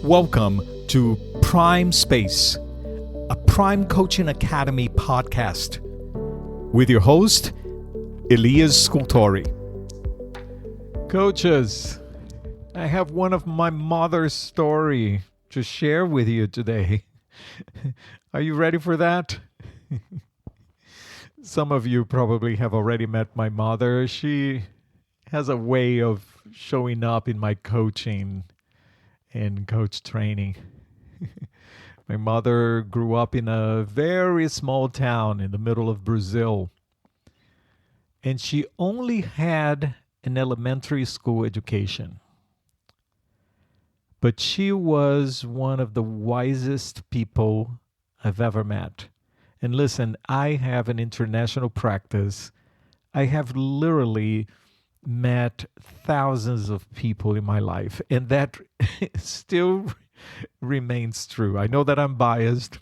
Welcome to Prime Space, a Prime Coaching Academy podcast with your host, Elias Scultori. Coaches, I have one of my mother's story to share with you today. Are you ready for that? Some of you probably have already met my mother. She has a way of showing up in my coaching and coach training. My mother grew up in a very small town in the middle of Brazil, and she only had an elementary school education. But she was one of the wisest people I've ever met. And listen, I have an international practice. I have literally met thousands of people in my life, and that still remains true. I know that I'm biased,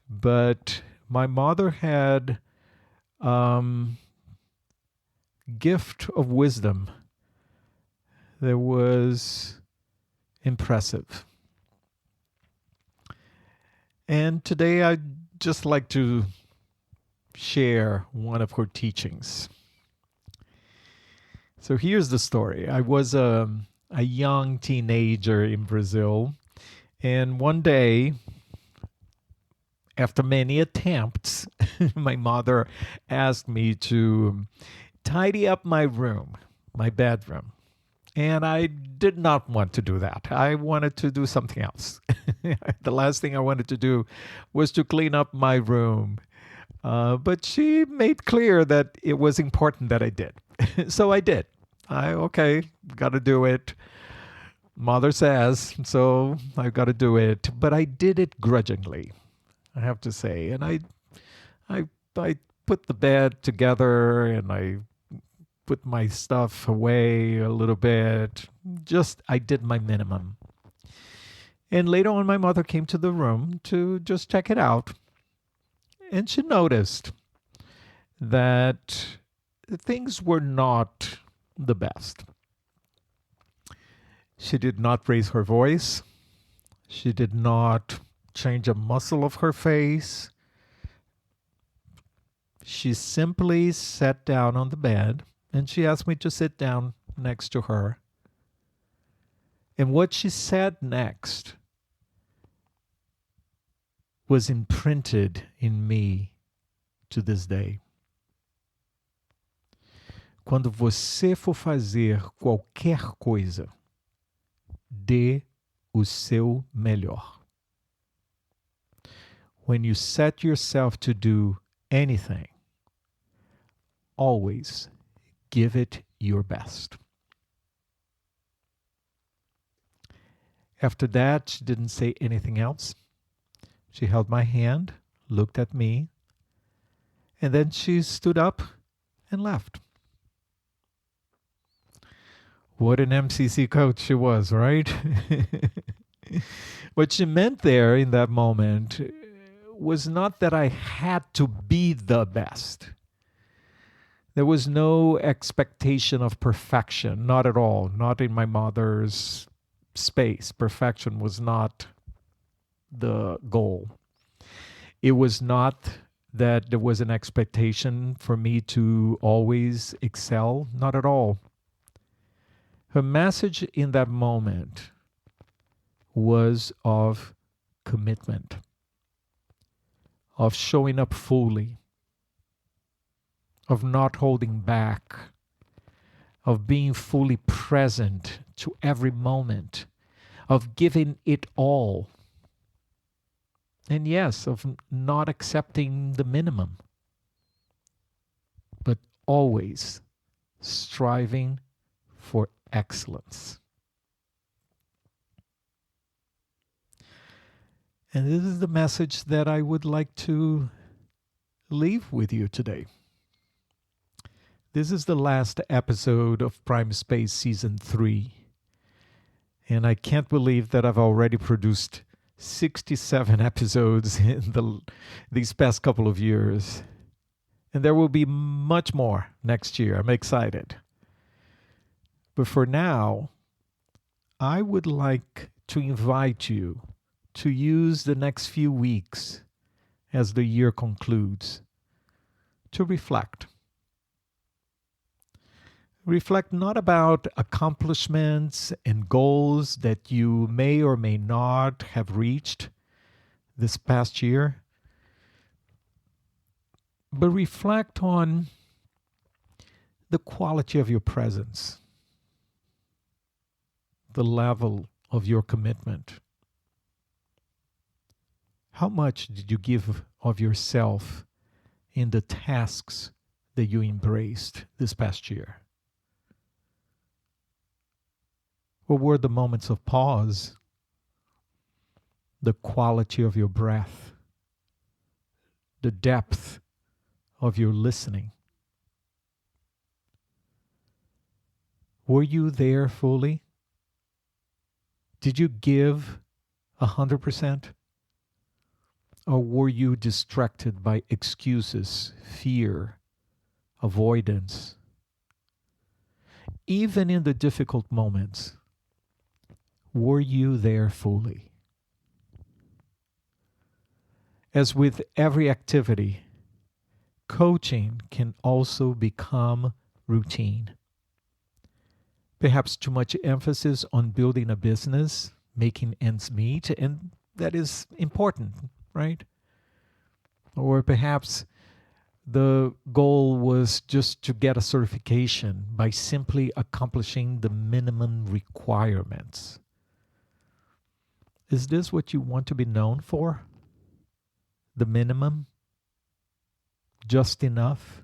but my mother had gift of wisdom that was impressive. And today I'd just like to share one of her teachings. So here's the story. I was a young teenager in Brazil, and one day, after many attempts, my mother asked me to tidy up my room, my bedroom. And I did not want to do that. I wanted to do something else. The last thing I wanted to do was to clean up my room. But she made clear that it was important that I did. So I did. Got to do it. Mother says, so I've got to do it. But I did it grudgingly, I have to say. And I put the bed together, and I put my stuff away a little bit. I did my minimum. And later on, my mother came to the room to just check it out. And she noticed that things were not the best. She did not raise her voice. She did not change a muscle of her face. She simply sat down on the bed, and she asked me to sit down next to her. And what she said next was imprinted in me to this day. Quando você for fazer qualquer coisa, dê o seu melhor. When you set yourself to do anything, always give it your best. After that, she didn't say anything else. She held my hand, looked at me, and then she stood up and left. What an MCC coach she was, right? What she meant there in that moment was not that I had to be the best. There was no expectation of perfection, not at all, not in my mother's space. Perfection was not the goal. It was not that there was an expectation for me to always excel, not at all. Her message in that moment was of commitment, of showing up fully, of not holding back, of being fully present to every moment, of giving it all. And yes, of not accepting the minimum, but always striving for excellence. And this is the message that I would like to leave with you today. This is the last episode of Prime Space Season 3. And I can't believe that I've already produced 67 episodes in these past couple of years. And there will be much more next year. I'm excited. But for now, I would like to invite you to use the next few weeks as the year concludes to reflect. Reflect not about accomplishments and goals that you may or may not have reached this past year, but reflect on the quality of your presence, the level of your commitment. How much did you give of yourself in the tasks that you embraced this past year? What were the moments of pause, the quality of your breath, the depth of your listening? Were you there fully? Did you give 100%? Or were you distracted by excuses, fear, avoidance? Even in the difficult moments, were you there fully? As with every activity, coaching can also become routine. Perhaps too much emphasis on building a business, making ends meet, and that is important, right? Or perhaps the goal was just to get a certification by simply accomplishing the minimum requirements. Is this what you want to be known for? The minimum? Just enough?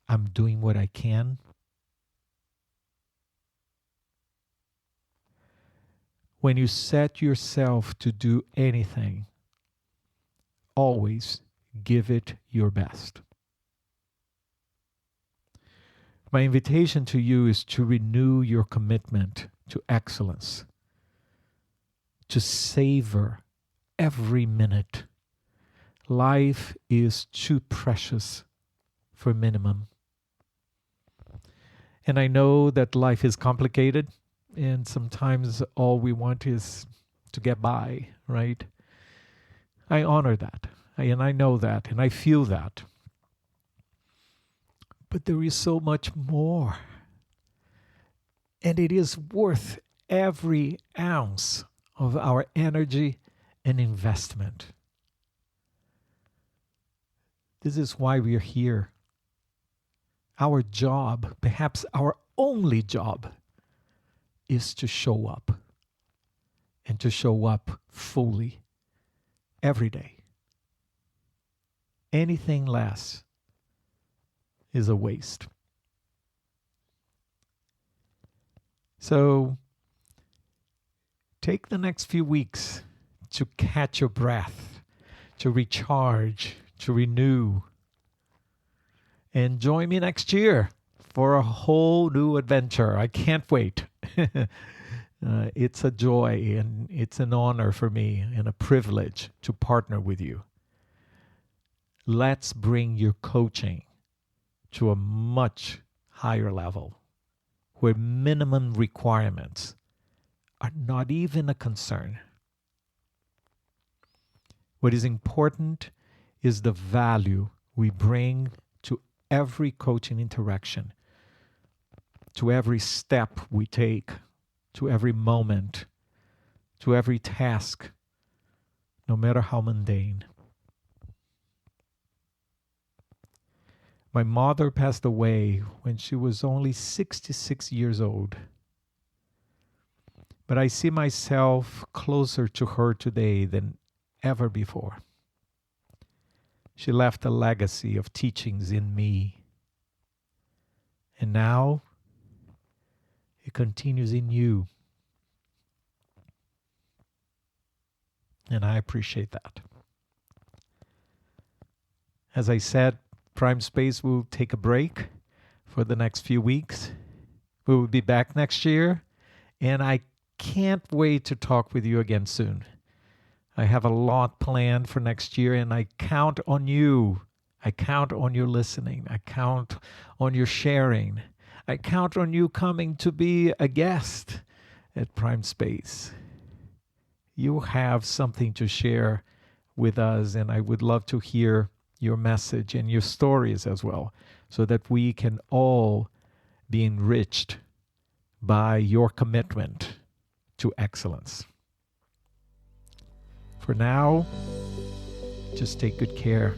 I'm doing what I can? When you set yourself to do anything, always give it your best. My invitation to you is to renew your commitment to excellence, to savor every minute. Life is too precious for minimum. And I know that life is complicated, and sometimes all we want is to get by, right? I honor that, and I know that, and I feel that. But there is so much more. And it is worth every ounce of our energy and investment. This is why we are here. Our job, perhaps our only job, is to show up. And to show up fully every day. Anything less is a waste. So take the next few weeks to catch your breath, to recharge, to renew. And join me next year for a whole new adventure. I can't wait. It's a joy and it's an honor for me and a privilege to partner with you. Let's bring your coaching to a much higher level where minimum requirements are not even a concern. What is important is the value we bring to every coaching interaction, to every step we take, to every moment, to every task, no matter how mundane. My mother passed away when she was only 66 years old. But I see myself closer to her today than ever before. She left a legacy of teachings in me. And now, it continues in you. And I appreciate that. As I said, Prime Space will take a break for the next few weeks. We will be back next year, and I can't wait to talk with you again soon. I have a lot planned for next year, and I count on you. I count on your listening. I count on your sharing. I count on you coming to be a guest at Prime Space. You have something to share with us, and I would love to hear your message and your stories as well, so that we can all be enriched by your commitment to excellence. For now, just take good care.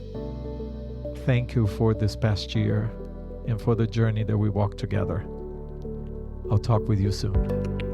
Thank you for this past year and for the journey that we walked together. I'll talk with you soon.